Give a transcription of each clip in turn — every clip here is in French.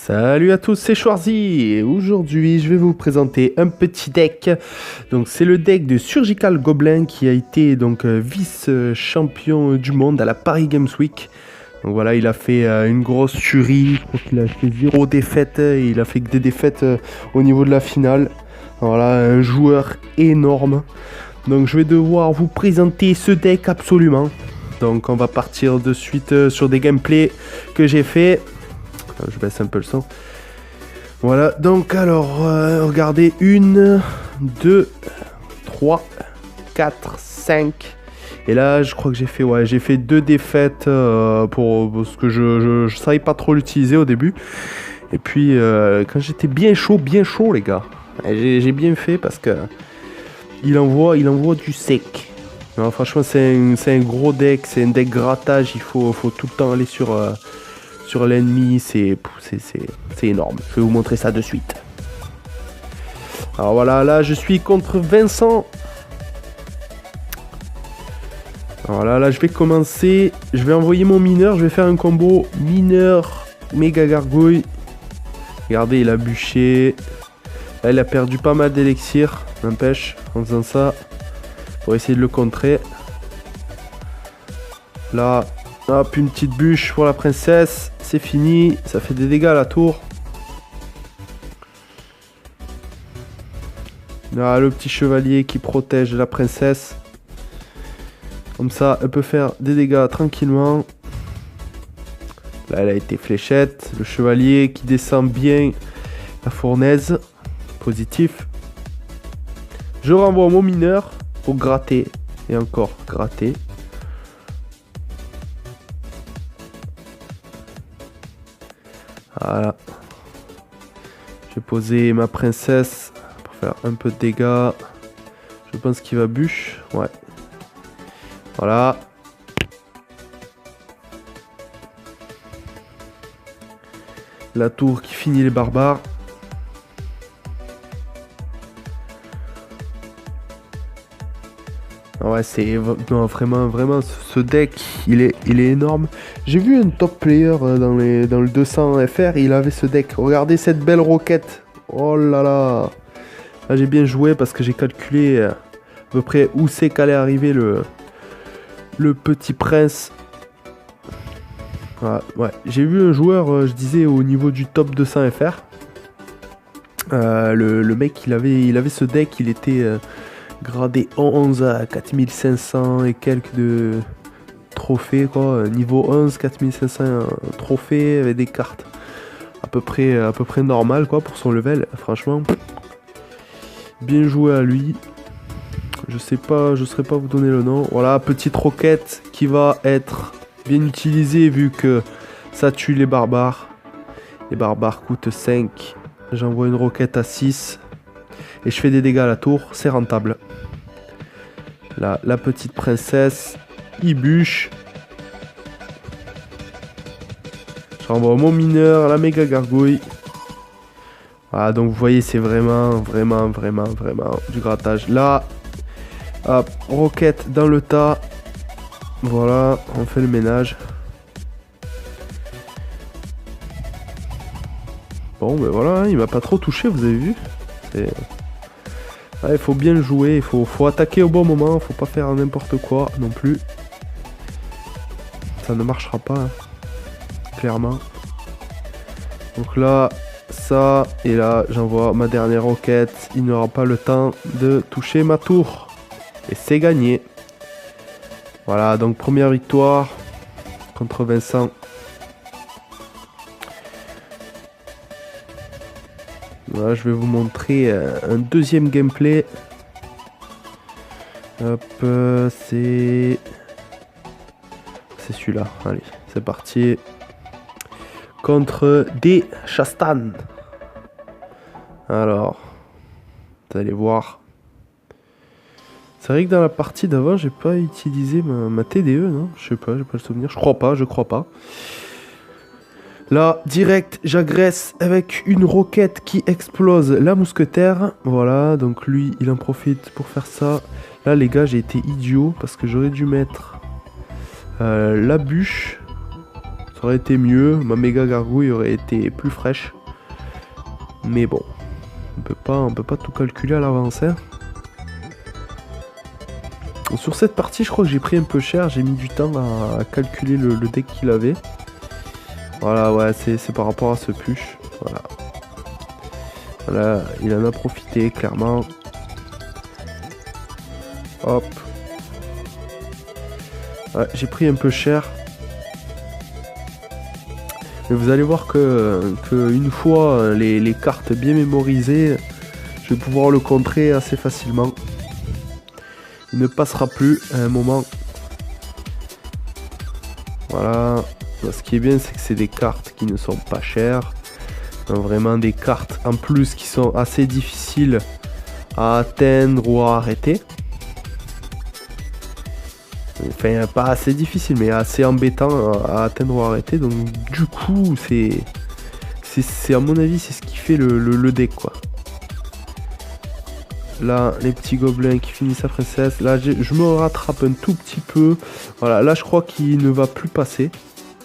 Salut à tous, c'est Schwarzy et aujourd'hui je vais vous présenter un petit deck. Donc c'est le deck de Surgical Goblin qui a été donc vice-champion du monde à la Paris Games Week. Donc voilà, il a fait une grosse tuerie, je crois qu'il a fait 0 défaites et il a fait que des défaites au niveau de la finale. Voilà, un joueur énorme. Donc je vais devoir vous présenter ce deck absolument. Donc on va partir de suite sur des gameplays que j'ai fait. Je baisse un peu le son. Voilà, donc alors, regardez, 1, 2, 3, 4, 5. Et là, je crois que j'ai fait 2 défaites parce que je savais pas trop l'utiliser au début. Et puis, quand j'étais bien chaud, les gars. J'ai bien fait parce que il envoie du sec. Non, franchement, c'est un gros deck, c'est un deck grattage. Il faut tout le temps aller sur l'ennemi, c'est énorme. Je vais vous montrer ça de suite. Alors voilà, là je suis contre Vincent. Alors là je vais commencer. Je vais envoyer mon mineur. Je vais faire un combo mineur méga gargouille. Regardez, il a bûché. Là il a perdu pas mal d'élixir. N'empêche, en faisant ça, pour essayer de le contrer. Là, hop, une petite bûche pour la princesse. C'est fini, ça fait des dégâts à la tour. Là, le petit chevalier qui protège la princesse. Comme ça, elle peut faire des dégâts tranquillement. Là, elle a été fléchette. Le chevalier qui descend bien la fournaise. Positif. Je renvoie mon mineur pour gratter. Et encore gratter. Voilà. Je vais poser ma princesse pour faire un peu de dégâts. Je pense qu'il va bûche. Ouais. Voilà. La tour qui finit les barbares. Ouais, c'est vraiment ce deck, il est énorme. J'ai vu un top player dans le 200 FR, il avait ce deck. Regardez cette belle roquette. Oh là là. Là, j'ai bien joué parce que j'ai calculé à peu près où c'est qu'allait arriver le petit prince. Voilà, ouais. J'ai vu un joueur, je disais, au niveau du top 200 FR. Le mec, il avait ce deck, il était... gradé 11 à 4500 et quelques de trophées quoi. Niveau 11, 4500 trophées avec des cartes à peu près normales quoi pour son level. Franchement, bien joué à lui. Je saurais pas vous donner le nom. Voilà, petite roquette qui va être bien utilisée vu que ça tue les barbares. Les barbares coûtent 5. J'envoie une roquette à 6. Et je fais des dégâts à la tour, c'est rentable. Là, la petite princesse, il bûche. Je renvoie mon mineur, la méga gargouille. Voilà, donc vous voyez, c'est vraiment du grattage. Là, hop, roquette dans le tas. Voilà, on fait le ménage. Bon, ben voilà, il m'a pas trop touché, vous avez vu. Il faut bien le jouer, il faut attaquer au bon moment, faut pas faire n'importe quoi non plus. Ça ne marchera pas, hein, clairement. Donc là, ça, et là, j'envoie ma dernière roquette. Il n'aura pas le temps de toucher ma tour. Et c'est gagné. Voilà, donc première victoire contre Vincent. Voilà, je vais vous montrer un deuxième gameplay. Hop, c'est celui-là. Allez, c'est parti. Contre des Chastan. Alors, vous allez voir. C'est vrai que dans la partie d'avant, j'ai pas utilisé ma TDE, non? Je sais pas, j'ai pas le souvenir. Je crois pas. Là, direct, j'agresse avec une roquette qui explose la mousquetaire. Voilà, donc lui, il en profite pour faire ça. Là, les gars, j'ai été idiot parce que j'aurais dû mettre la bûche Ça aurait été mieux, ma méga gargouille aurait été plus fraîche. Mais bon, on peut pas tout calculer à l'avance. Hein. Sur cette partie, je crois que j'ai pris un peu cher. J'ai mis du temps à calculer le deck qu'il avait. Voilà, ouais, c'est par rapport à ce push. Voilà. Voilà, il en a profité, clairement. Hop. Ouais, j'ai pris un peu cher. Mais vous allez voir que une fois les cartes bien mémorisées, je vais pouvoir le contrer assez facilement. Il ne passera plus à un moment. Voilà. Ce qui est bien, c'est que c'est des cartes qui ne sont pas chères. Vraiment des cartes en plus qui sont assez difficiles à atteindre ou à arrêter. Enfin, pas assez difficile, mais assez embêtant à atteindre ou à arrêter. Donc du coup, c'est à mon avis, c'est ce qui fait le deck, quoi. Là, les petits gobelins qui finissent sa princesse. Là, je me rattrape un tout petit peu. Voilà, là, je crois qu'il ne va plus passer,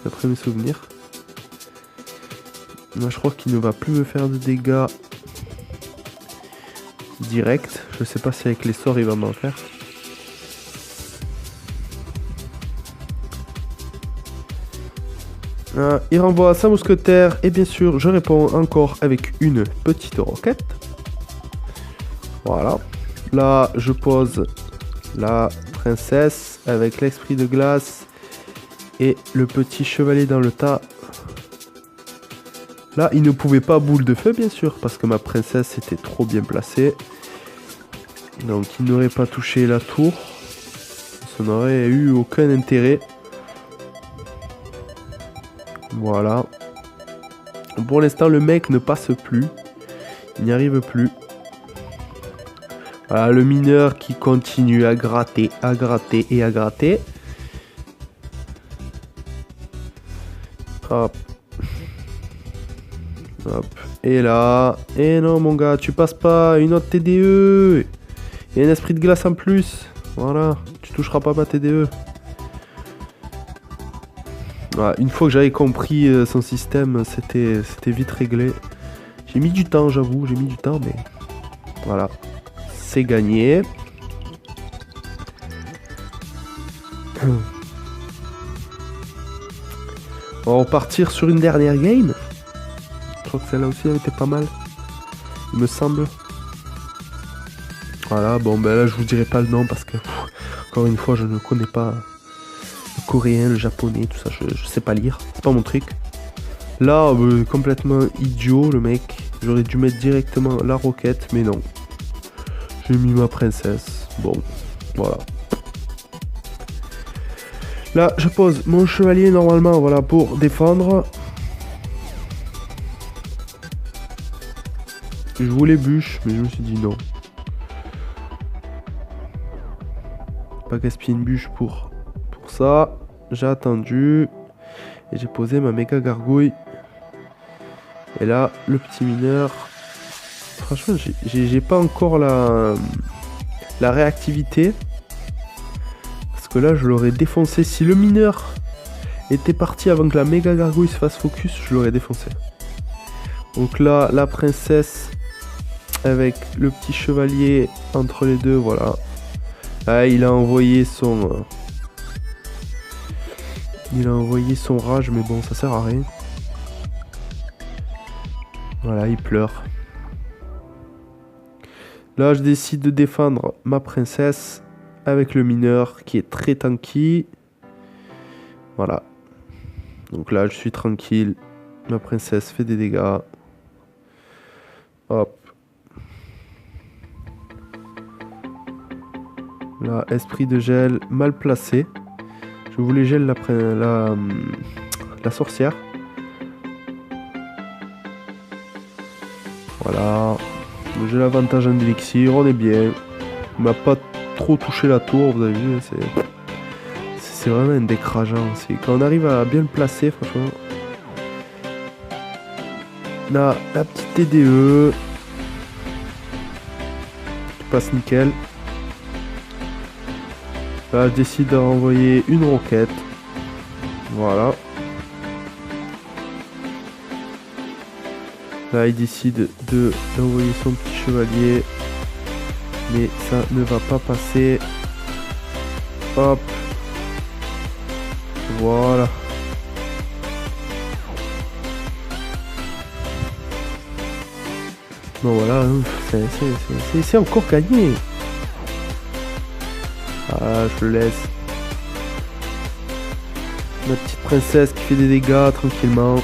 d'après mes souvenirs. Là, je crois qu'il ne va plus me faire de dégâts direct. Je sais pas si avec les sorts, il va m'en faire. Il renvoie sa mousquetaire. Et bien sûr, je réponds encore avec une petite roquette. Voilà. Là, je pose la princesse avec l'esprit de glace et le petit chevalier dans le tas. Là, il ne pouvait pas boule de feu, bien sûr, parce que ma princesse était trop bien placée. Donc, il n'aurait pas touché la tour. Ça n'aurait eu aucun intérêt. Voilà. Pour l'instant, le mec ne passe plus. Il n'y arrive plus. Voilà, le mineur qui continue à gratter et à gratter. Hop. Hop. Et là. Et non, mon gars, tu passes pas. Une autre TDE. Et un esprit de glace en plus. Voilà. Tu toucheras pas ma TDE. Voilà, une fois que j'avais compris son système, c'était vite réglé. J'ai mis du temps, j'avoue. J'ai mis du temps, mais voilà. C'est gagné. On va repartir sur une dernière game. Je crois que celle-là aussi elle était pas mal. Il me semble. Voilà, bon ben là je vous dirai pas le nom parce que encore une fois je ne connais pas le coréen, le japonais, tout ça, je sais pas lire. C'est pas mon truc. Là, complètement idiot le mec. J'aurais dû mettre directement la roquette, mais non. J'ai mis ma princesse. Bon, voilà. Là, je pose mon chevalier normalement, voilà, pour défendre. Je voulais bûche, mais je me suis dit non. Pas gaspiller une bûche pour ça. J'ai attendu. Et j'ai posé ma méga gargouille. Et là, le petit mineur. Franchement, j'ai pas encore la réactivité. Parce que là, je l'aurais défoncé. Si le mineur était parti avant que la méga gargouille se fasse focus, je l'aurais défoncé. Donc là, la princesse avec le petit chevalier entre les deux, voilà. Là, il a envoyé son... rage, mais bon, ça sert à rien. Voilà, il pleure. Là, je décide de défendre ma princesse avec le mineur qui est très tanky. Voilà. Donc là, je suis tranquille. Ma princesse fait des dégâts. Hop. Là, esprit de gel mal placé. Je voulais gel la sorcière. Voilà. J'ai l'avantage en élixir, on est bien. Il m'a pas trop touché la tour, vous avez vu. C'est vraiment un deck rageant. Quand on arrive à bien le placer, franchement. Là, la petite TDE. Qui passe nickel. Là, je décide de renvoyer une roquette. Voilà. Là, il décide d'envoyer son petit chevalier. Mais ça ne va pas passer. Hop. Voilà. Bon voilà, c'est encore gagné. Ah, je le laisse. Ma petite princesse qui fait des dégâts tranquillement.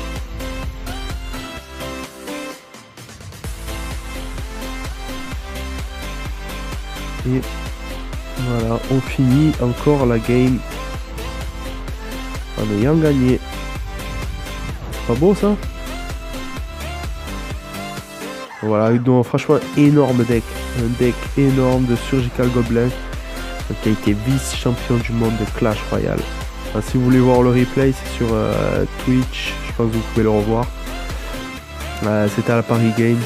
Et voilà, on finit encore la game en ayant gagné. C'est pas beau ça? Voilà, donc franchement énorme deck. Un deck énorme de Surgical Goblin qui a été vice-champion du monde de Clash Royale. Enfin, si vous voulez voir le replay, c'est sur Twitch, je pense que vous pouvez le revoir. C'était à la Paris Games.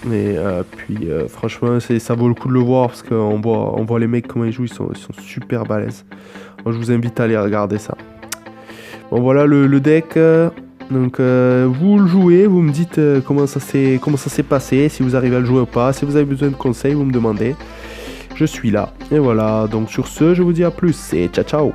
Mais puis franchement ça vaut le coup de le voir parce qu'on voit les mecs comment ils jouent, ils sont super balèzes. Moi je vous invite à aller regarder ça. Bon voilà le deck. Donc vous le jouez, vous me dites comment ça s'est passé, si vous arrivez à le jouer ou pas, si vous avez besoin de conseils, vous me demandez. Je suis là. Et voilà, donc sur ce, je vous dis à plus et ciao ciao.